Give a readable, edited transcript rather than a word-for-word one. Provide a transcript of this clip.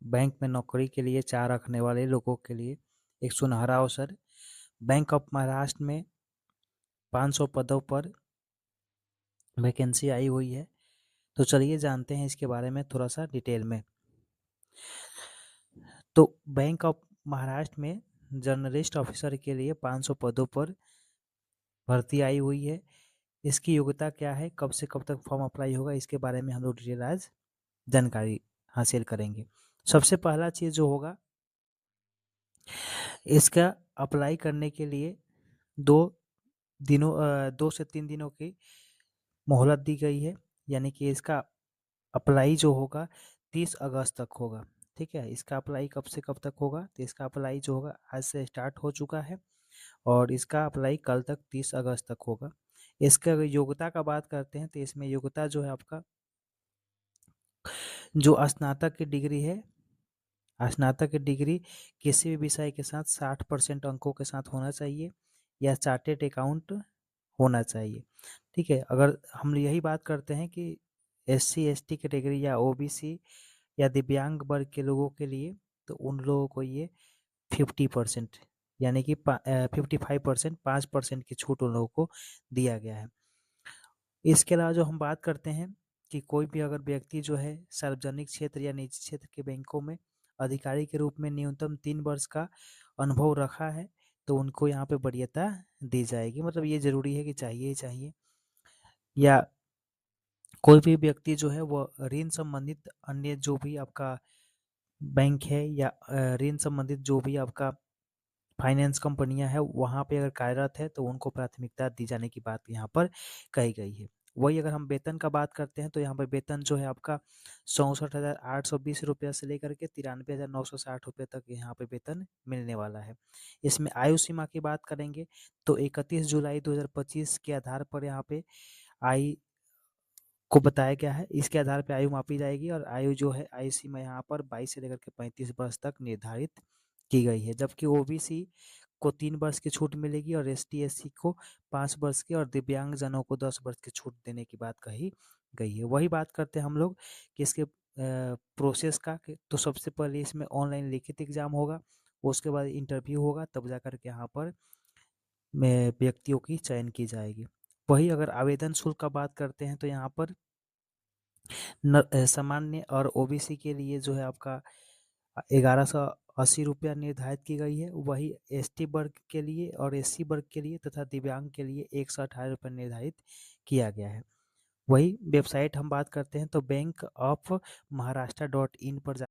Bank में नौकरी के लिए चाह रखने वाले लोगों के लिए एक सुनहरा अवसर। बैंक ऑफ महाराष्ट्र में 500 पदों पर वैकेंसी आई हुई है। तो चलिए जानते हैं इसके बारे में थोड़ा सा डिटेल में। तो बैंक ऑफ महाराष्ट्र में जर्नलिस्ट ऑफिसर के लिए 500 पदों पर भर्ती आई हुई है। इसकी योग्यता क्या है, कब से कब तक फॉर्म अप्लाई होगा, इसके बारे में हम लोग डिटेल आज जानकारी हासिल करेंगे। सबसे पहला चीज़ जो होगा, इसका अप्लाई करने के लिए 2 से 3 दिनों की मोहलत दी गई है। यानी कि इसका अप्लाई जो होगा 30 अगस्त तक होगा। ठीक है, इसका अप्लाई कब से कब तक होगा, तो इसका अप्लाई जो होगा आज से स्टार्ट हो चुका है और इसका अप्लाई कल तक 30 अगस्त तक होगा। इसका अगर योग्यता का बात करते हैं तो इसमें योग्यता जो है आपका जो स्नातक की डिग्री है, स्नातक की डिग्री किसी भी विषय के साथ 60% अंकों के साथ होना चाहिए या चार्टेड अकाउंट होना चाहिए। ठीक है, अगर हम यही बात करते हैं कि SC ST कैटेगरी या OBC या दिव्यांग वर्ग के लोगों के लिए, तो उन लोगों को ये 50% यानी कि 55% 5% की छूट उन लोगों को दिया गया है। इसके अलावा जो हम बात करते हैं कि कोई भी अगर व्यक्ति जो है सार्वजनिक क्षेत्र या निजी क्षेत्र के बैंकों में अधिकारी के रूप में न्यूनतम 3 वर्ष का अनुभव रखा है, तो उनको यहाँ पे वरीयता दी जाएगी। मतलब ये ज़रूरी है कि चाहिए ही चाहिए। या कोई भी व्यक्ति जो है वो ऋण संबंधित अन्य जो भी आपका बैंक है या ऋण संबंधित जो भी आपका फाइनेंस कंपनियां हैं वहाँ पे अगर कार्यरत है तो उनको प्राथमिकता दी जाने की बात यहाँ पर कही गई है। वही अगर हम वेतन का बात करते हैं तो यहाँ पर वेतन जो है आपका 64,820 रुपये से लेकर के 93,960 रुपये तक यहाँ पे वेतन मिलने वाला है। इसमें आयु सीमा की बात करेंगे तो 31 जुलाई 2025 के आधार पर यहाँ पे आयु को बताया गया है। इसके आधार पे आयु मापी जाएगी और आयु जो है आयु सीमा यहाँ पर 22 से लेकर के 35 वर्ष तक निर्धारित की गई है। जबकि OBC को 3 वर्ष की छूट मिलेगी और ST SC को 5 वर्ष की और दिव्यांग जनों को 10 वर्ष की छूट देने की बात कही गई है। वही बात करते हैं हम लोग कि इसके प्रोसेस का, तो सबसे पहले इसमें ऑनलाइन लिखित एग्जाम होगा, उसके बाद इंटरव्यू होगा, तब जा कर के यहाँ पर में व्यक्तियों की चयन की जाएगी। वही अगर आवेदन शुल्क का बात करते हैं तो यहाँ पर सामान्य और OBC के लिए जो है आपका 1180 रुपया निर्धारित की गई है। वही ST वर्ग के लिए और SC वर्ग के लिए तथा दिव्यांग के लिए 118 रुपये निर्धारित किया गया है। वही वेबसाइट हम बात करते हैं तो बैंक ऑफ महाराष्ट्र .in पर